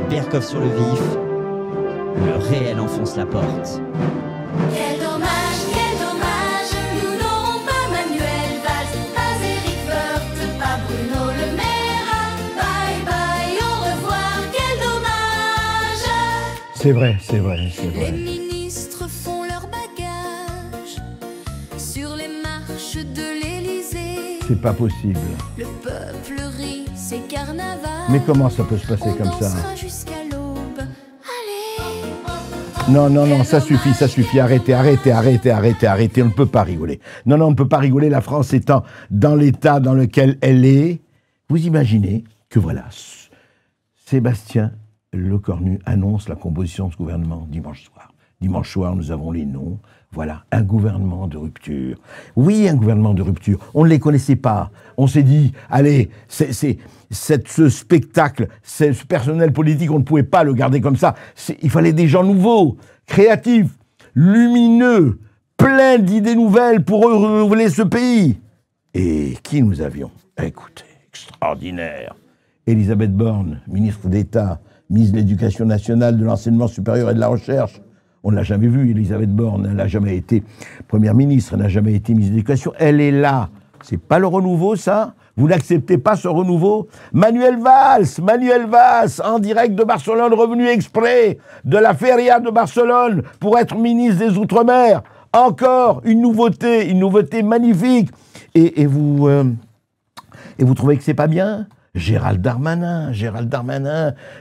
Berkoff sur le vif. Le réel enfonce la porte. Quel dommage, nous n'aurons pas Manuel Valls, pas Éric Woerth, pas Bruno Le Maire. Bye bye, au revoir, quel dommage. C'est vrai, c'est vrai, c'est vrai. Les ministres font leur bagage sur les marches de l'Élysée. C'est pas possible. Le peuple rit, c'est carnaval. Mais comment ça peut se passer comme ça? On dansera jusqu'à l'aube. Allez. Non, non, non, ça suffit, ça suffit. Arrêtez, arrêtez, arrêtez, arrêtez, arrêtez. On ne peut pas rigoler. Non, non, on ne peut pas rigoler. La France étant dans l'état dans lequel elle est, vous imaginez que voilà, Sébastien Lecornu annonce la composition de ce gouvernement dimanche soir. Dimanche soir, nous avons les noms. Voilà, un gouvernement de rupture. Oui, un gouvernement de rupture. On ne les connaissait pas. On s'est dit, allez, ce spectacle, ce personnel politique, on ne pouvait pas le garder comme ça. Il fallait des gens nouveaux, créatifs, lumineux, pleins d'idées nouvelles pour renouveler ce pays. Et qui nous avions? Écoutez, extraordinaire. Elisabeth Borne, ministre d'État, ministre de l'Éducation nationale, de l'Enseignement supérieur et de la Recherche. On ne l'a jamais vue, Elisabeth Borne. Elle n'a jamais été première ministre, elle n'a jamais été ministre de l'Éducation. Elle est là. C'est pas le renouveau, ça? Vous n'acceptez pas ce renouveau? Manuel Valls, en direct de Barcelone, revenu exprès de la Feria de Barcelone pour être ministre des Outre-mer. Encore une nouveauté magnifique. Et vous trouvez que c'est pas bien? Gérald Darmanin,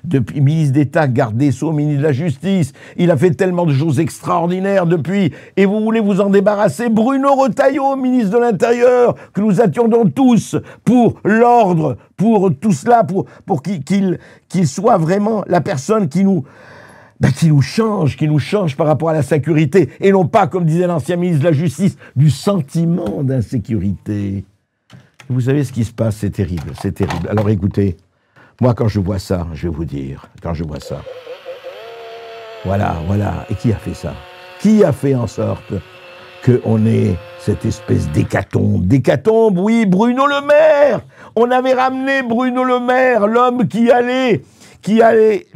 depuis ministre d'État, garde des Sceaux, ministre de la Justice, il a fait tellement de choses extraordinaires depuis, et vous voulez vous en débarrasser? Bruno Retailleau, ministre de l'Intérieur, que nous attendons tous pour l'ordre, pour tout cela, pour qu'il soit vraiment la personne qui nous change par rapport à la sécurité, et non pas, comme disait l'ancien ministre de la Justice, du sentiment d'insécurité. Vous savez ce qui se passe, c'est terrible, c'est terrible. Alors écoutez, moi quand je vois ça, je vais vous dire, quand je vois ça, voilà, et qui a fait ça? Qui a fait en sorte qu'on ait cette espèce d'hécatombe? Oui, Bruno Le Maire. On avait ramené Bruno Le Maire, l'homme qui allait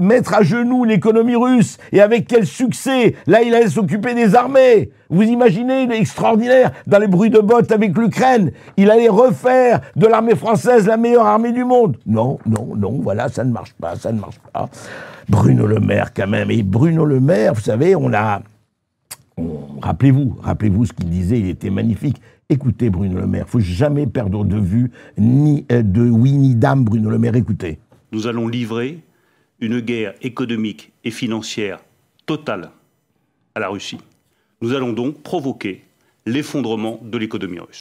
mettre à genoux l'économie russe, et avec quel succès. Là, il allait s'occuper des armées. Vous imaginez, l'extraordinaire, dans les bruits de bottes avec l'Ukraine, il allait refaire de l'armée française la meilleure armée du monde. Non, voilà, ça ne marche pas. Bruno Le Maire, quand même. Et Bruno Le Maire, vous savez, rappelez-vous ce qu'il disait, il était magnifique. Écoutez Bruno Le Maire, il ne faut jamais perdre de vue, ni de oui ni d'âme, Bruno Le Maire, écoutez. Nous allons livrer une guerre économique et financière totale à la Russie. Nous allons donc provoquer l'effondrement de l'économie russe.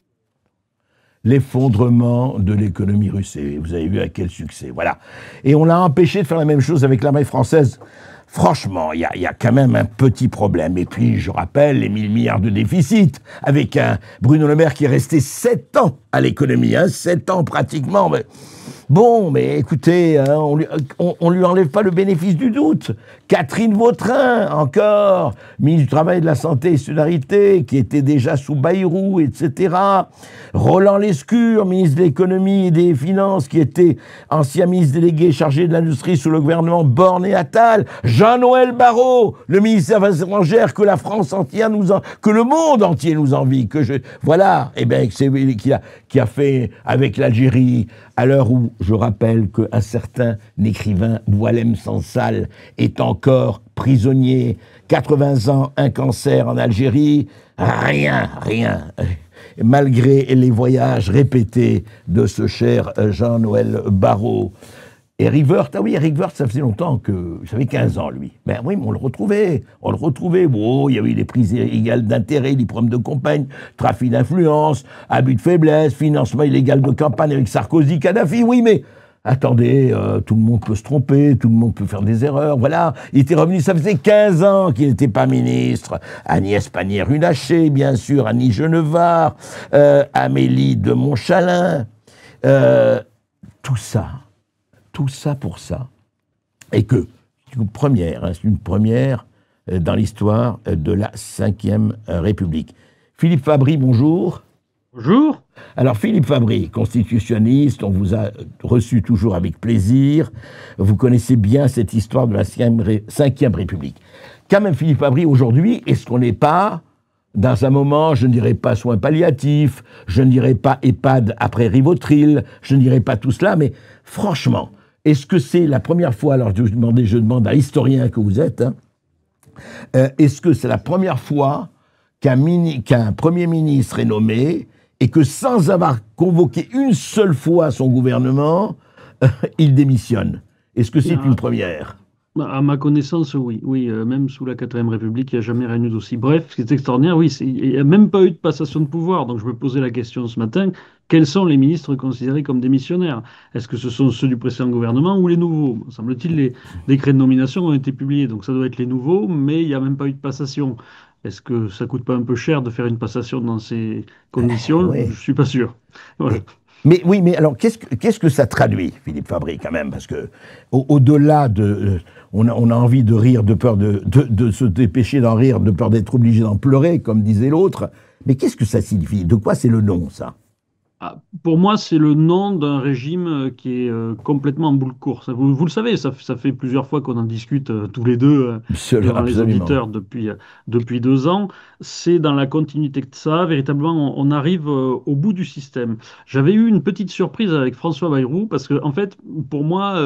L'effondrement de l'économie russe. Et vous avez vu à quel succès. Voilà. Et on l'a empêché de faire la même chose avec l'armée française. Franchement, il y a quand même un petit problème. Et puis, je rappelle, les 1000 milliards de déficit, avec un Bruno Le Maire qui est resté 7 ans à l'économie, 7 ans pratiquement. Bon, mais écoutez, on lui enlève pas le bénéfice du doute. Catherine Vautrin, encore, ministre du Travail, de la Santé et Solidarité, qui était déjà sous Bayrou, etc. Roland Lescure, ministre de l'Économie et des Finances, qui était ancien ministre délégué chargé de l'Industrie sous le gouvernement Borne et Attal. Jean-Noël Barrot, le ministère des Affaires étrangères, que la France entière que le monde entier nous envie. Voilà, et bien, c'est lui qui a fait avec l'Algérie, à l'heure où je rappelle qu'un certain écrivain, Boualem Sansal, est encore prisonnier, 80 ans, un cancer en Algérie, rien. Malgré les voyages répétés de ce cher Jean-Noël Barrot. Eric Woerth, Eric Woerth, ça faisait longtemps que... Ça fait 15 ans, lui. Ben oui, mais on le retrouvait. Bon, il y avait des prises illégales d'intérêt, des problèmes de campagne, trafic d'influence, abus de faiblesse, financement illégal de campagne avec Sarkozy, Kadhafi, oui, mais... Attendez, tout le monde peut se tromper, tout le monde peut faire des erreurs, voilà. Il était revenu, ça faisait 15 ans qu'il n'était pas ministre. Agnès Pannier-Runacher, bien sûr, Annie Genevard, Amélie de Montchalin, tout ça pour ça. Et que, c'est une première dans l'histoire de la Ve République. Philippe Fabry, bonjour. Bonjour. Alors Philippe Fabry, constitutionniste, on vous a reçu toujours avec plaisir. Vous connaissez bien cette histoire de la 5e République. Quand même Philippe Fabry, aujourd'hui, est-ce qu'on n'est pas dans un moment, je ne dirais pas soins palliatifs, je ne dirais pas EHPAD après Rivotril, je ne dirais pas tout cela, mais franchement, est-ce que c'est la première fois, alors je demande à l'historien que vous êtes, est-ce que c'est la première fois qu'un Premier ministre est nommé et que sans avoir convoqué une seule fois son gouvernement, il démissionne? Est-ce que c'est une première? À ma connaissance, oui. Même sous la 4ème République, il n'y a jamais rien eu d'aussi bref. Ce qui est extraordinaire, oui, il n'y a même pas eu de passation de pouvoir. Donc je me posais la question ce matin, quels sont les ministres considérés comme démissionnaires? Est-ce que ce sont ceux du précédent gouvernement ou les nouveaux? Semble-t-il, les décrets de nomination ont été publiés, donc ça doit être les nouveaux, mais il n'y a même pas eu de passation. Est-ce que ça coûte pas un peu cher de faire une passation dans ces conditions? Oui. Je suis pas sûr. Voilà. Mais oui, mais alors qu'est-ce que ça traduit, Philippe Fabry, quand même? Parce que au-delà de, on a envie de rire de peur de se dépêcher d'en rire, de peur d'être obligé d'en pleurer, comme disait l'autre. Mais qu'est-ce que ça signifie? De quoi c'est le nom, ça? Pour moi, c'est le nom d'un régime qui est complètement en boule course. Vous le savez, ça fait plusieurs fois qu'on en discute tous les deux devant les auditeurs depuis 2 ans. C'est dans la continuité de ça, véritablement, on arrive au bout du système. J'avais eu une petite surprise avec François Bayrou, parce que, en fait, pour moi,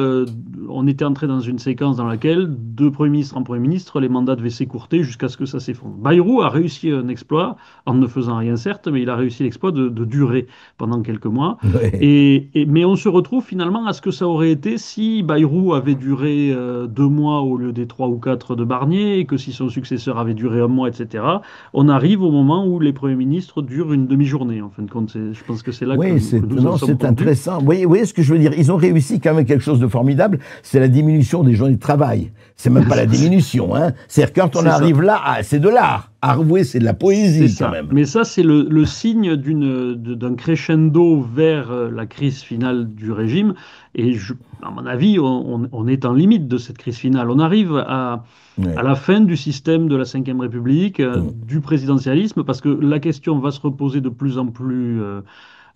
on était entré dans une séquence dans laquelle, de Premier ministre en Premier ministre, les mandats devaient s'écourter jusqu'à ce que ça s'effondre. Bayrou a réussi un exploit, en ne faisant rien certes, mais il a réussi l'exploit de durer pendant quelques mois. Ouais. Mais on se retrouve finalement à ce que ça aurait été si Bayrou avait duré 2 mois au lieu des 3 ou 4 de Barnier, et que si son successeur avait duré 1 mois, etc. On arrive au moment où les premiers ministres durent une demi-journée. En fin de compte, je pense que c'est là que nous en sommes c'est intéressant. Vous voyez ce que je veux dire? Ils ont réussi quand même quelque chose de formidable, c'est la diminution des journées de travail. C'est même pas la diminution, hein. C'est-à-dire quand on arrive là, c'est de l'art. Avouez, c'est de la poésie quand même. Mais ça, c'est le signe d'un crescendo vers la crise finale du régime. Et à mon avis, on est en limite de cette crise finale. On arrive à la fin du système de la 5e République, du présidentialisme, parce que la question va se reposer de plus en plus,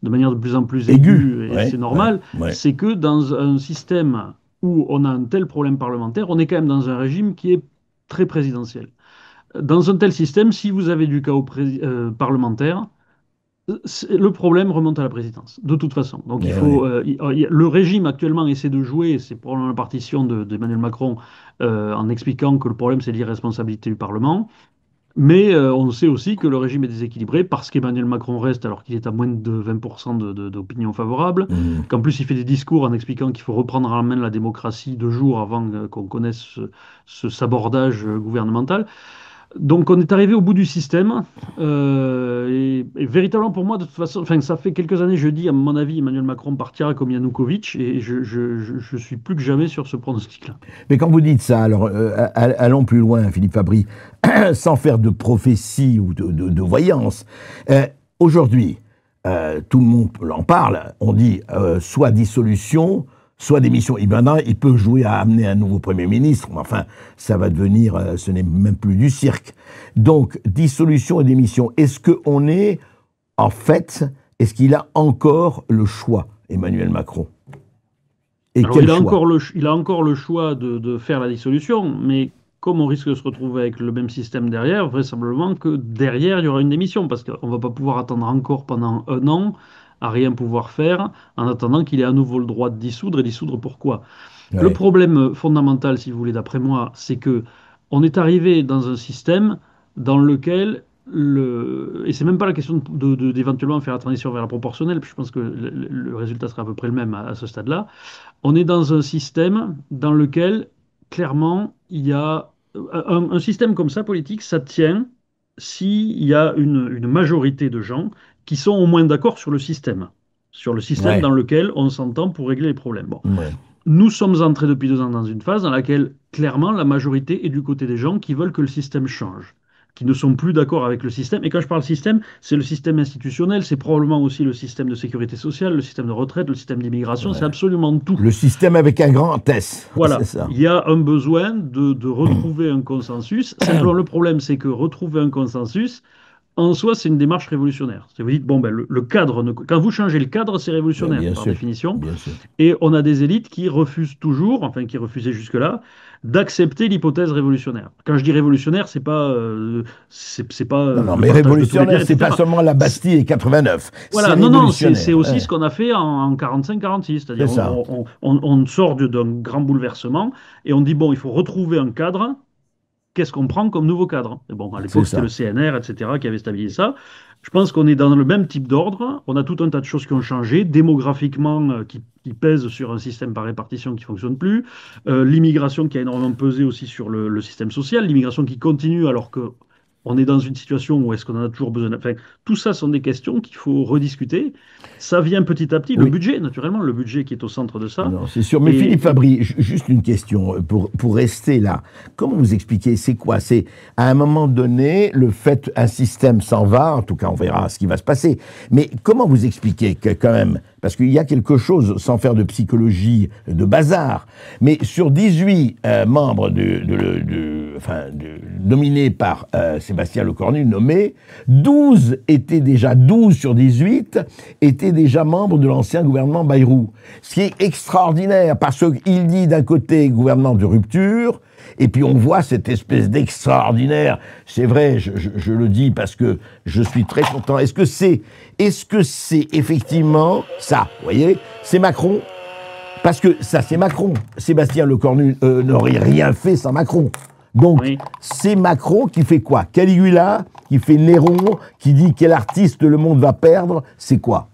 de manière de plus en plus aiguë, et c'est normal. C'est que dans un système où on a un tel problème parlementaire, on est quand même dans un régime qui est très présidentiel. Dans un tel système, si vous avez du chaos parlementaire, le problème remonte à la présidence, de toute façon. Donc le régime actuellement essaie de jouer, c'est probablement la partition d'Emmanuel Macron, en expliquant que le problème c'est l'irresponsabilité du Parlement. Mais on sait aussi que le régime est déséquilibré parce qu'Emmanuel Macron reste alors qu'il est à moins de 20% d'opinion favorable, qu'en plus il fait des discours en expliquant qu'il faut reprendre en main la démocratie 2 jours avant qu'on connaisse ce sabordage gouvernemental. Donc on est arrivé au bout du système et véritablement pour moi de toute façon, ça fait quelques années je dis à mon avis Emmanuel Macron partira comme Yanukovych et je suis plus que jamais sur ce pronostic-là. Mais quand vous dites ça, alors allons plus loin, Philippe Fabry, sans faire de prophétie ou de voyance. Aujourd'hui, tout le monde en parle, on dit soit dissolution, soit démission. Et maintenant, il peut jouer à amener un nouveau Premier ministre. Enfin, ça va devenir, ce n'est même plus du cirque. Donc, dissolution et démission. Est-ce qu'on est, en fait, est-ce qu'il a encore le choix, Emmanuel Macron? Et alors, il a encore le choix de faire la dissolution, mais comme on risque de se retrouver avec le même système derrière, vraisemblablement que derrière, il y aura une démission, parce qu'on ne va pas pouvoir attendre encore pendant 1 an à rien pouvoir faire, en attendant qu'il ait à nouveau le droit de dissoudre, et dissoudre pourquoi? Le problème fondamental, si vous voulez, d'après moi, c'est que on est arrivé dans un système dans lequel, et c'est même pas la question d'éventuellement faire la transition vers la proportionnelle, puis je pense que le résultat sera à peu près le même à ce stade-là, on est dans un système dans lequel, clairement, il y a un système comme ça, politique, ça tient s'il y a une majorité de gens qui sont au moins d'accord sur le système dans lequel on s'entend pour régler les problèmes. Bon. Nous sommes entrés depuis 2 ans dans une phase dans laquelle, clairement, la majorité est du côté des gens qui veulent que le système change, qui ne sont plus d'accord avec le système. Et quand je parle système, c'est le système institutionnel, c'est probablement aussi le système de sécurité sociale, le système de retraite, le système d'immigration, c'est absolument tout. Le système avec un grand S. Voilà, il y a un besoin de retrouver un consensus. Simplement, le problème, c'est que retrouver un consensus, en soi, c'est une démarche révolutionnaire. Vous dites, bon, ben, le cadre, quand vous changez le cadre, c'est révolutionnaire, Bien par sûr, définition. bien sûr. Et on a des élites qui refusent toujours, enfin qui refusaient jusque-là, d'accepter l'hypothèse révolutionnaire. Quand je dis révolutionnaire, c'est pas, c'est pas Non, le mais partage de tous les révolutionnaire, biens, c'est pas etc. seulement la Bastille et 89. Voilà, C'est non, révolutionnaire. c'est aussi Ouais. ce qu'on a fait en 45-46, c'est-à-dire C'est ça. on sort d'un grand bouleversement et on dit, bon, il faut retrouver un cadre. Qu'est-ce qu'on prend comme nouveau cadre? Et bon, à C'est l'époque, c'était ça. le CNR, etc., qui avait stabilisé ça. Je pense qu'on est dans le même type d'ordre. On a tout un tas de choses qui ont changé, démographiquement, qui pèsent sur un système par répartition qui ne fonctionne plus. L'immigration qui a énormément pesé aussi sur le système social. L'immigration qui continue alors que on est dans une situation où est-ce qu'on en a toujours besoin. Enfin, tout ça sont des questions qu'il faut rediscuter. Ça vient petit à petit. Le Oui. budget, naturellement, le budget qui est au centre de ça. Non, c'est sûr. Mais Et- Philippe Fabry, juste une question pour rester là. Comment vous expliquez, c'est quoi? C'est à un moment donné, le fait un système s'en va, en tout cas on verra ce qui va se passer. Mais comment vous expliquez que quand même, parce qu'il y a quelque chose, sans faire de psychologie de bazar, mais sur 18 membres nominés par Sébastien Lecornu, nommés, 12 sur 18 étaient déjà membres de l'ancien gouvernement Bayrou. Ce qui est extraordinaire, parce qu'il dit d'un côté gouvernement de rupture, et puis on voit cette espèce d'extraordinaire, c'est vrai, je le dis parce que je suis très content. Est-ce que c'est effectivement ça, vous voyez, c'est Macron? Parce que ça, c'est Macron. Sébastien Lecornu n'aurait rien fait sans Macron. Donc, Oui. c'est Macron qui fait quoi? Caligula, qui fait Néron, qui dit quel artiste le monde va perdre, c'est quoi?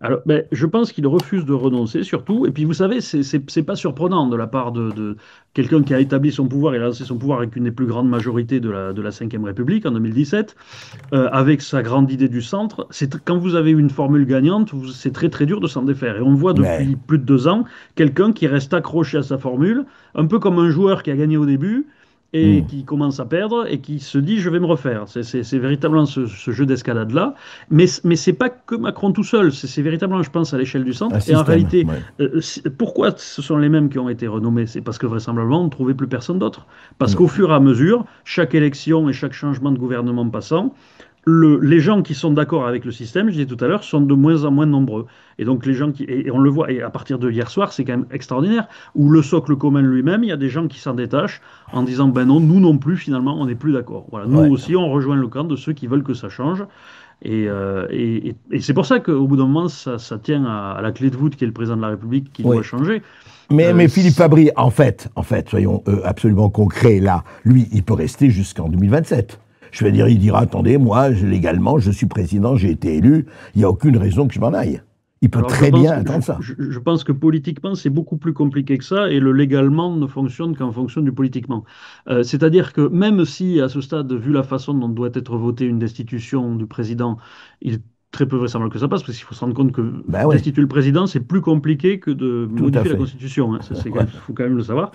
Alors, ben, je pense qu'il refuse de renoncer, surtout. Et puis, vous savez, c'est pas surprenant de la part de quelqu'un qui a établi son pouvoir et a lancé son pouvoir avec une des plus grandes majorités de la Ve République en 2017, avec sa grande idée du centre. Quand vous avez une formule gagnante, c'est très très dur de s'en défaire. Et on voit depuis plus de 2 ans quelqu'un qui reste accroché à sa formule, un peu comme un joueur qui a gagné au début et qui commence à perdre et qui se dit je vais me refaire. C'est véritablement ce jeu d'escalade-là. Mais c'est pas que Macron tout seul, c'est véritablement, je pense, à l'échelle du centre. Et en réalité, pourquoi ce sont les mêmes qui ont été renommés? C'est parce que vraisemblablement, on ne trouvait plus personne d'autre. Parce qu'au fur et à mesure, chaque élection et chaque changement de gouvernement passant, les gens qui sont d'accord avec le système, je disais tout à l'heure, sont de moins en moins nombreux. Et donc les gens et on le voit, et à partir de hier soir, c'est quand même extraordinaire, où le socle commun lui-même, il y a des gens qui s'en détachent en disant, ben non, nous non plus, finalement, on n'est plus d'accord. Voilà, nous aussi, on rejoint le camp de ceux qui veulent que ça change. Et c'est pour ça qu'au bout d'un moment, ça tient à la clé de voûte qui est le président de la République qui doit changer. Mais Philippe Fabry, en fait, soyons absolument concrets là, lui, il peut rester jusqu'en 2027. Je veux dire, il dira, attendez, moi, légalement, je suis président, j'ai été élu, il n'y a aucune raison que je m'en aille. Il peut très bien attendre ça. Je pense que politiquement, c'est beaucoup plus compliqué que ça, et le légalement ne fonctionne qu'en fonction du politiquement. C'est-à-dire que même si, à ce stade, vu la façon dont doit être votée une destitution du président, il est très peu vraisemblable que ça passe, parce qu'il faut se rendre compte que destituer le président, c'est plus compliqué que de modifier la Constitution. Hein. Il faut quand même le savoir.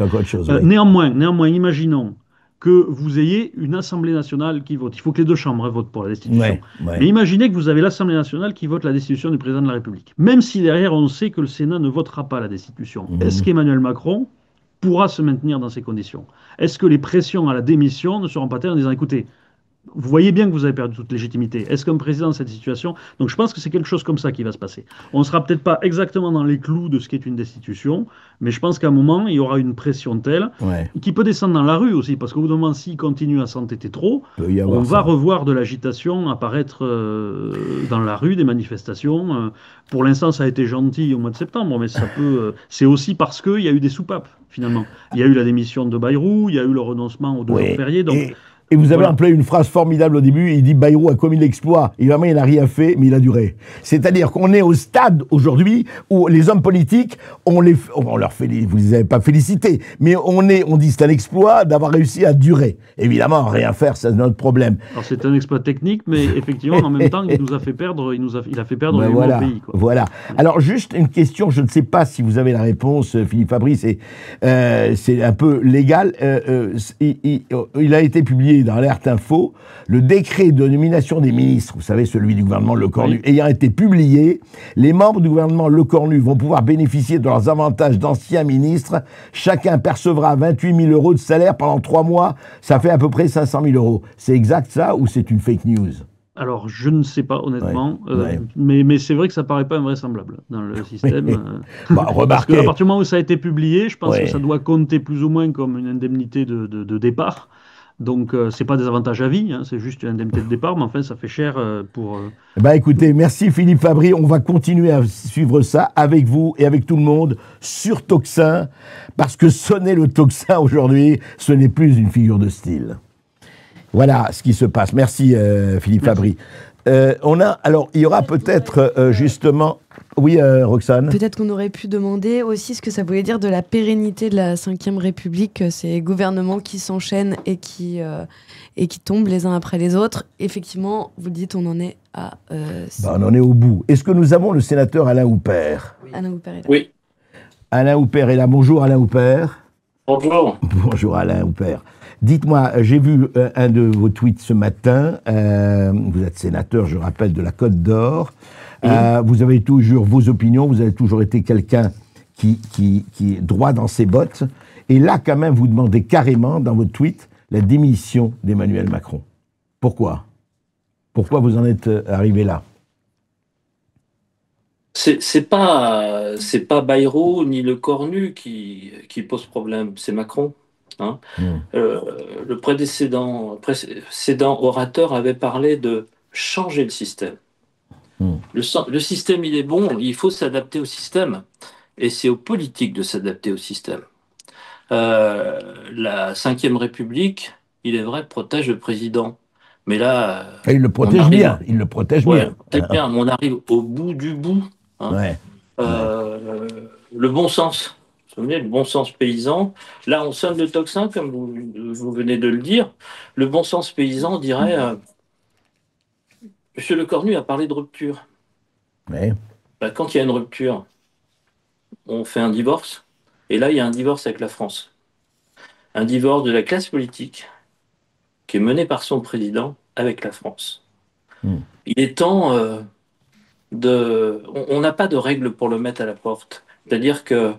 Néanmoins, imaginons que vous ayez une Assemblée nationale qui vote. Il faut que les 2 chambres votent pour la destitution. Mais imaginez que vous avez l'Assemblée nationale qui vote la destitution du président de la République. Même si derrière, on sait que le Sénat ne votera pas la destitution. Est-ce qu'Emmanuel Macron pourra se maintenir dans ces conditions? Est-ce que les pressions à la démission ne seront pas telles en disant, écoutez, vous voyez bien que vous avez perdu toute légitimité. Est-ce qu'un président dans cette situation... Donc je pense que c'est quelque chose comme ça qui va se passer. On ne sera peut-être pas exactement dans les clous de ce qu'est une destitution, mais je pense qu'à un moment, il y aura une pression telle qui peut descendre dans la rue aussi, parce qu'au bout d'un moment, s'il continue à s'entêter trop, on va revoir de l'agitation apparaître dans la rue, des manifestations. Pour l'instant, ça a été gentil au mois de septembre, mais ça peut... c'est aussi parce qu'il y a eu des soupapes, finalement. Il y a eu la démission de Bayrou, il y a eu le renoncement aux 2 jours fériés, donc... Et vous avez employé une phrase formidable au début, il dit Bayrou a commis l'exploit, évidemment il n'a rien fait, mais il a duré. C'est-à-dire qu'on est au stade aujourd'hui où les hommes politiques, on leur vous les avez pas félicités, mais on dit c'est un exploit d'avoir réussi à durer. Évidemment, rien faire, c'est notre problème. Alors c'est un exploit technique, mais effectivement, en même temps, il nous a fait perdre, il a fait perdre le pays. Quoi. Voilà. Alors juste une question, je ne sais pas si vous avez la réponse, Philippe Fabry, c'est un peu légal. Il a été publié dans l'Alerte Info, le décret de nomination des ministres, vous savez, celui du gouvernement Lecornu, ayant été publié, les membres du gouvernement Lecornu vont pouvoir bénéficier de leurs avantages d'anciens ministres. Chacun percevra 28 000 € de salaire pendant 3 mois. Ça fait à peu près 500 000 €. C'est exact ça ou c'est une fake news? Alors, je ne sais pas, Ouais, honnêtement, ouais. mais c'est vrai que ça paraît pas invraisemblable dans le système. Bah, Parce qu'à remarquez, partir du moment où ça a été publié, je pense que ça ouais. doit compter plus ou moins comme une indemnité de départ. Donc, c'est pas des avantages à vie, hein, c'est juste une indemnité de départ, mais enfin, ça fait cher pour. Bah écoutez, merci Philippe Fabry. On va continuer à suivre ça avec vous et avec tout le monde sur Tocsin, parce que sonner le Tocsin aujourd'hui, ce n'est plus une figure de style. Voilà ce qui se passe. Merci Philippe Merci. Fabry. Alors, il y aura peut-être justement. Oui, Roxane. Peut-être qu'on aurait pu demander aussi ce que ça voulait dire de la pérennité de la Ve République, ces gouvernements qui s'enchaînent et qui tombent les uns après les autres. Effectivement, vous dites, on en est à... Bah, on en est au bout. Est-ce que nous avons le sénateur Alain Houpert? Alain Houpert est là. Oui, Alain Houpert est là. Bonjour Alain Houpert. bonjour. Bonjour Alain Houpert. Dites-moi, j'ai vu un de vos tweets ce matin. Vous êtes sénateur, je rappelle, de la Côte d'Or. Vous avez toujours vos opinions, vous avez toujours été quelqu'un qui est droit dans ses bottes. Et là, quand même, vous demandez carrément, dans votre tweet, la démission d'Emmanuel Macron. Pourquoi? Pourquoi vous en êtes arrivé là? C'est pas Bayrou ni Le Cornu qui pose problème, c'est Macron. Hein. Le précédent orateur avait parlé de changer le système. Le système, il est bon, il faut s'adapter au système. Et c'est aux politiques de s'adapter au système. La Ve République, il est vrai, protège le président. Mais là, Et il le protège bien, il le protège bien. très bien, mais on arrive au bout du bout. Hein. Ouais. Le bon sens, vous vous souvenez, le bon sens paysan. Là, on sonne le tocsin, comme vous venez de le dire. Le bon sens paysan dirait Monsieur Le Cornu a parlé de rupture. Ouais. Ben, quand il y a une rupture, on fait un divorce. Et là, il y a un divorce avec la France. Un divorce de la classe politique qui est mené par son président avec la France. Il est temps On n'a pas de règles pour le mettre à la porte. C'est-à-dire que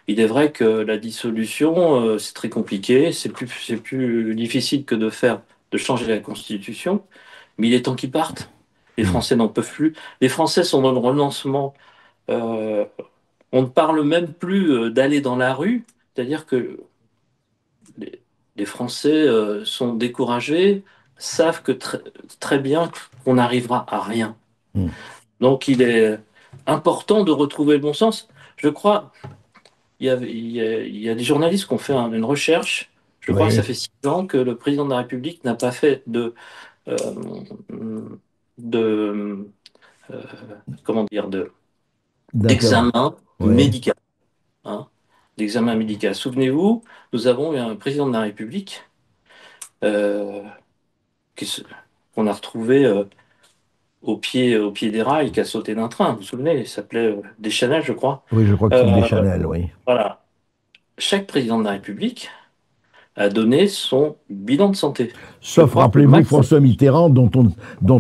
il est vrai que la dissolution, c'est très compliqué, c'est plus difficile que de changer la Constitution, mais il est temps qu'ils partent. Les Français n'en peuvent plus. Les Français sont dans le renoncement. Euh, on ne parle même plus d'aller dans la rue, c'est-à-dire que les Français sont découragés, savent que très bien qu'on n'arrivera à rien. Donc il est important de retrouver le bon sens. Je crois, il y a des journalistes qui ont fait une recherche. Je crois que ça fait 6 ans que le président de la République n'a pas fait euh, de comment dire, d'examen médical. Hein, d'examen médical. Souvenez-vous, nous avons eu un président de la République qu'on a retrouvé au pied des rails, qui a sauté d'un train. Vous vous souvenez, il s'appelait Deschanel, je crois. Oui, je crois que c'est Deschanel, oui. Voilà. Chaque président de la République a donné son bilan de santé. Sauf, rappelez-vous, François Mitterrand, dont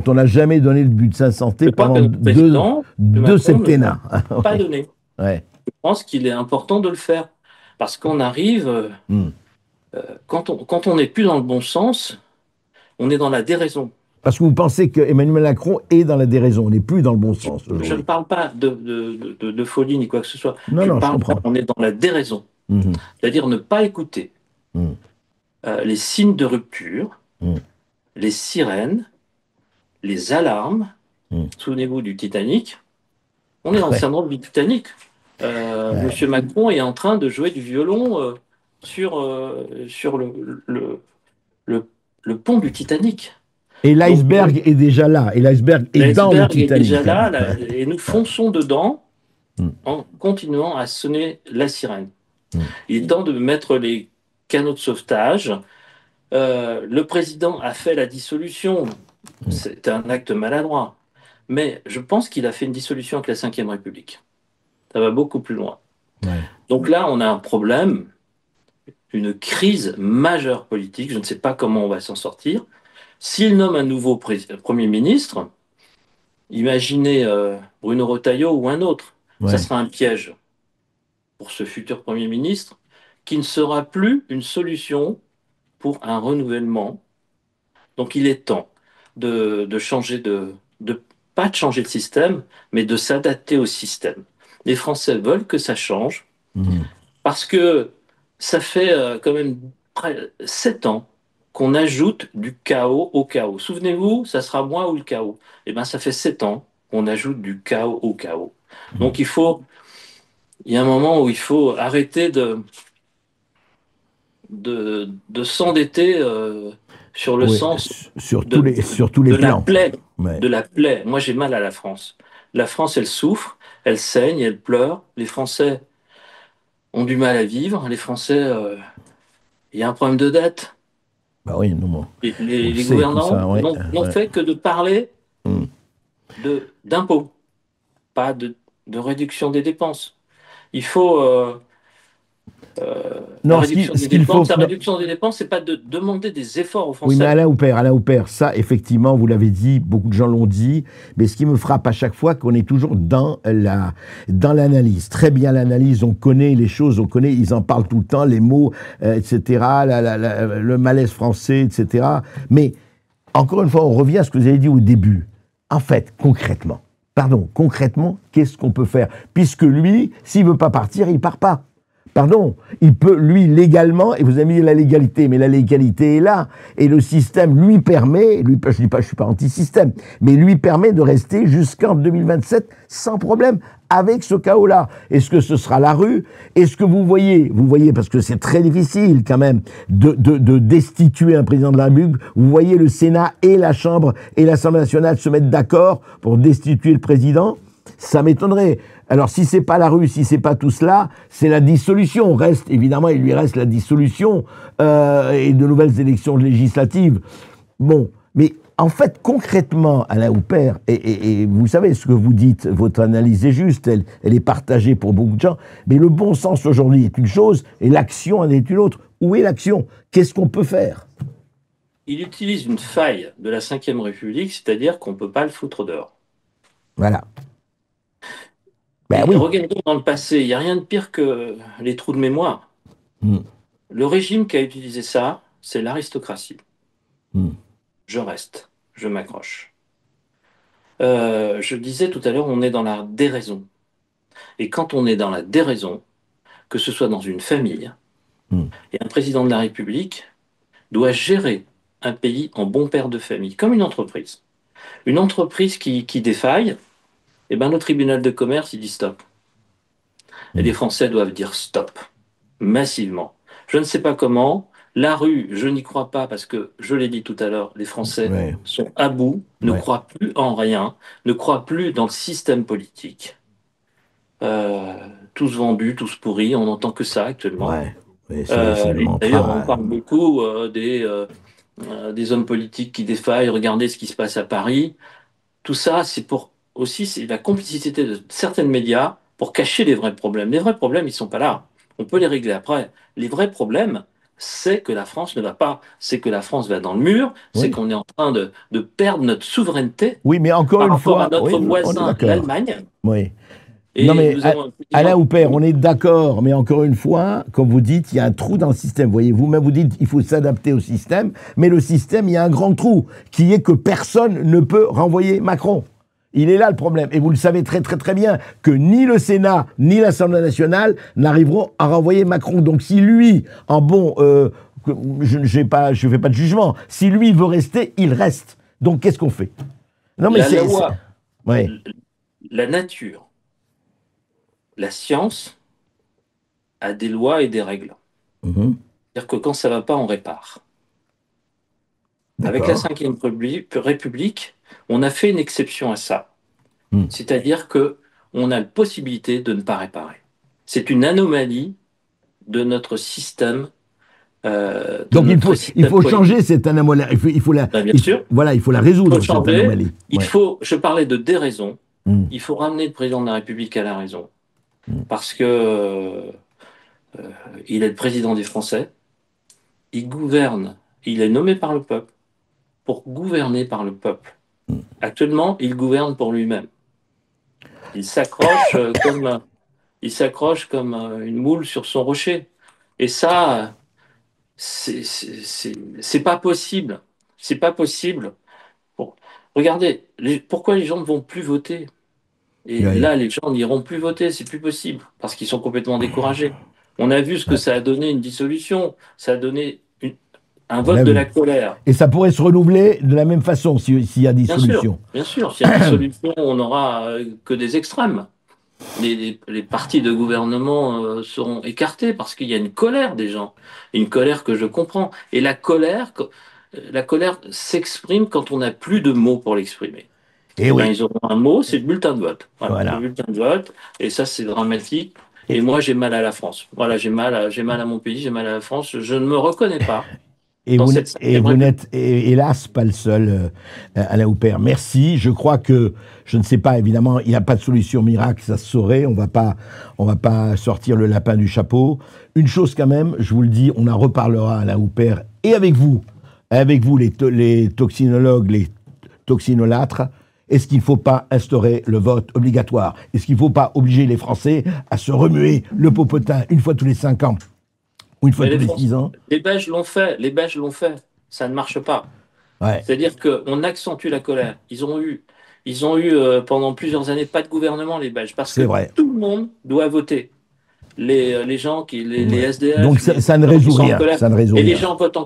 on n'a jamais donné le bulletin de santé pendant deux septennats. Pas donné. Ouais. Je pense qu'il est important de le faire. Parce qu'on arrive, quand on n'est plus dans le bon sens, on est dans la déraison. Parce que vous pensez qu'Emmanuel Macron est dans la déraison, on n'est plus dans le bon sens. Je ne parle pas de folie ni quoi que ce soit. Non, je comprends. On est dans la déraison. C'est-à-dire ne pas écouter les signes de rupture, les sirènes, les alarmes. Souvenez-vous du Titanic. On est dans le syndrome du Titanic. Monsieur Macron est en train de jouer du violon sur le pont du Titanic. Et l'iceberg est déjà là. Et l'iceberg est dans le Titanic. Est déjà là, et nous fonçons dedans en continuant à sonner la sirène. Il est temps de mettre les canaux de sauvetage. Le président a fait la dissolution. C'est un acte maladroit. Mais je pense qu'il a fait une dissolution avec la Ve République. Ça va beaucoup plus loin. Donc là, on a un problème, une crise majeure politique. Je ne sais pas comment on va s'en sortir. S'il nomme un nouveau Premier ministre, imaginez Bruno Retailleau ou un autre, ça sera un piège pour ce futur Premier ministre qui ne sera plus une solution pour un renouvellement. Donc il est temps. de changer pas de changer de système, mais de s'adapter au système. Les Français veulent que ça change parce que ça fait quand même près 7 ans qu'on ajoute du chaos au chaos. Souvenez-vous, ça sera moi ou le chaos. Eh bien, ça fait 7 ans qu'on ajoute du chaos au chaos. Donc, il y a un moment où il faut arrêter de s'endetter sur le Oui, sens sur tous les de la plans. plaie. Ouais. De la plaie. Moi, j'ai mal à la France. La France, elle souffre, elle saigne, elle pleure. Les Français ont du mal à vivre. Les Français, il y a un problème de dette. Bah oui, non, bon. Les, On les- le les sait, tout gouvernants ça, ouais. n'ont Ouais. fait que de parler Mm. d'impôts, pas de réduction des dépenses. Il faut la Non, réduction ce des qu'il faut. dépenses. La Non. réduction des dépenses, c'est pas de demander des efforts aux Oui, mais Français. Alain Houpert, ça, effectivement, vous l'avez dit, beaucoup de gens l'ont dit, mais ce qui me frappe à chaque fois, qu'on est toujours dans l'analyse. Très bien l'analyse, on connaît les choses, ils en parlent tout le temps, les mots, etc., le malaise français, etc. Mais, encore une fois, on revient à ce que vous avez dit au début. En fait, concrètement, qu'est-ce qu'on peut faire? Puisque lui, s'il veut pas partir, il part pas. Pardon, il peut, lui, légalement, et vous avez mis la légalité, mais la légalité est là, et le système lui permet, je dis pas, je suis pas anti-système, mais lui permet de rester jusqu'en 2027 sans problème, avec ce chaos-là. Est-ce que ce sera la rue? Est-ce que vous voyez, parce que c'est très difficile quand même, de destituer un président de la République, vous voyez le Sénat et la Chambre et l'Assemblée nationale se mettre d'accord pour destituer le président? Ça m'étonnerait. Alors, si c'est pas la rue, si c'est pas tout cela, c'est la dissolution. Évidemment, il lui reste la dissolution et de nouvelles élections législatives. Bon, mais en fait, concrètement, Alain Houpert, et vous savez ce que vous dites, votre analyse est juste, elle est partagée pour beaucoup de gens, mais le bon sens aujourd'hui est une chose et l'action en est une autre. Où est l'action? Qu'est-ce qu'on peut faire? Il utilise une faille de la Ve République, c'est-à-dire qu'on ne peut pas le foutre dehors. Voilà. Et Ben oui. regardons dans le passé, il n'y a rien de pire que les trous de mémoire. Le régime qui a utilisé ça, c'est l'aristocratie. Je reste, je m'accroche. Je disais tout à l'heure, on est dans la déraison. Et quand on est dans la déraison, que ce soit dans une famille, et un président de la République doit gérer un pays en bon père de famille, comme une entreprise. Une entreprise qui défaille, eh ben, le tribunal de commerce, il dit stop. Et les Français doivent dire stop, massivement. Je ne sais pas comment. La rue, je n'y crois pas parce que, je l'ai dit tout à l'heure, les Français sont à bout, ne croient plus en rien, ne croient plus dans le système politique. Tous vendus, tous pourris, on n'entend que ça actuellement. D'ailleurs, on parle beaucoup des hommes politiques qui défaillent, regardez ce qui se passe à Paris. Tout ça, c'est la complicité de certains médias pour cacher les vrais problèmes. Les vrais problèmes, ils ne sont pas là. On peut les régler après. Les vrais problèmes, c'est que la France ne va pas, c'est que la France va dans le mur, c'est qu'on est en train de perdre notre souveraineté. Oui, mais encore une fois, par rapport à notre voisin, l'Allemagne. Oui. Et non mais Alain Houpert, on est d'accord, mais encore une fois, comme vous dites, il y a un trou dans le système. Voyez, vous-même vous dites il faut s'adapter au système, mais le système, il y a un grand trou, qui est que personne ne peut renvoyer Macron. Il est là le problème. Et vous le savez très très très bien, que ni le Sénat, ni l'Assemblée nationale n'arriveront à renvoyer Macron. Donc si lui, je ne fais pas de jugement, si lui veut rester, il reste. Donc qu'est-ce qu'on fait? Non mais la nature, la science a des lois et des règles. C'est-à-dire que quand ça ne va pas, on répare. Avec la Ve République, on a fait une exception à ça. C'est-à-dire qu'on a la possibilité de ne pas réparer. C'est une anomalie de notre système. Donc il faut changer cette anomalie. Il faut la résoudre, cette anomalie. Je parlais de déraison. Il faut ramener le président de la République à la raison. Parce que il est le président des Français. Il gouverne. Il est nommé par le peuple pour gouverner par le peuple. Actuellement, il gouverne pour lui-même. Il s'accroche comme une moule sur son rocher. Et ça, c'est pas possible. C'est pas possible. Bon, Regardez, pourquoi les gens ne vont plus voter? Et Oui. là, les gens n'iront plus voter, c'est plus possible, parce qu'ils sont complètement découragés. On a vu ce que ça a donné une dissolution, ça a donné un On vote a de vu. la colère. Et ça pourrait se renouveler de la même façon s'il y a dissolution. Bien sûr, s'il y a dissolution, on n'aura que des extrêmes. Les partis de gouvernement seront écartés parce qu'il y a une colère des gens, une colère que je comprends. Et la colère s'exprime quand on n'a plus de mots pour l'exprimer. Et Eh oui. ben, ils auront un mot, c'est le bulletin de vote. Voilà. Le bulletin de vote, et ça c'est dramatique. Et moi j'ai mal à la France. Voilà, j'ai mal à mon pays, j'ai mal à la France. Je ne me reconnais pas. Et Dans vous cette n'êtes hélas pas le seul, Alain Houpert. Merci. Je crois que, je ne sais pas, évidemment, il n'y a pas de solution miracle, ça se saurait. On va pas sortir le lapin du chapeau. Une chose quand même, je vous le dis, on en reparlera, Alain Houpert, et avec vous les toxinologues, les toxinolâtres. Est-ce qu'il ne faut pas instaurer le vote obligatoire? Est-ce qu'il ne faut pas obliger les Français à se remuer le popotin une fois tous les 5 ans? Ou une fois tous les 6 ans? Les Belges l'ont fait, ça ne marche pas. Ouais. C'est-à-dire qu'on accentue la colère. Ils ont eu pendant plusieurs années pas de gouvernement, les Belges, parce que vrai. tout le monde doit voter. Les gens, les SDF. Donc ça ne résout rien. Ça ne résout et rien. les gens votent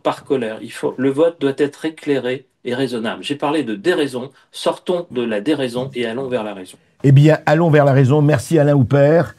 par colère. Le vote doit être éclairé et raisonnable. J'ai parlé de déraison. Sortons de la déraison et allons vers la raison. Eh bien, allons vers la raison. Merci Alain Houpert.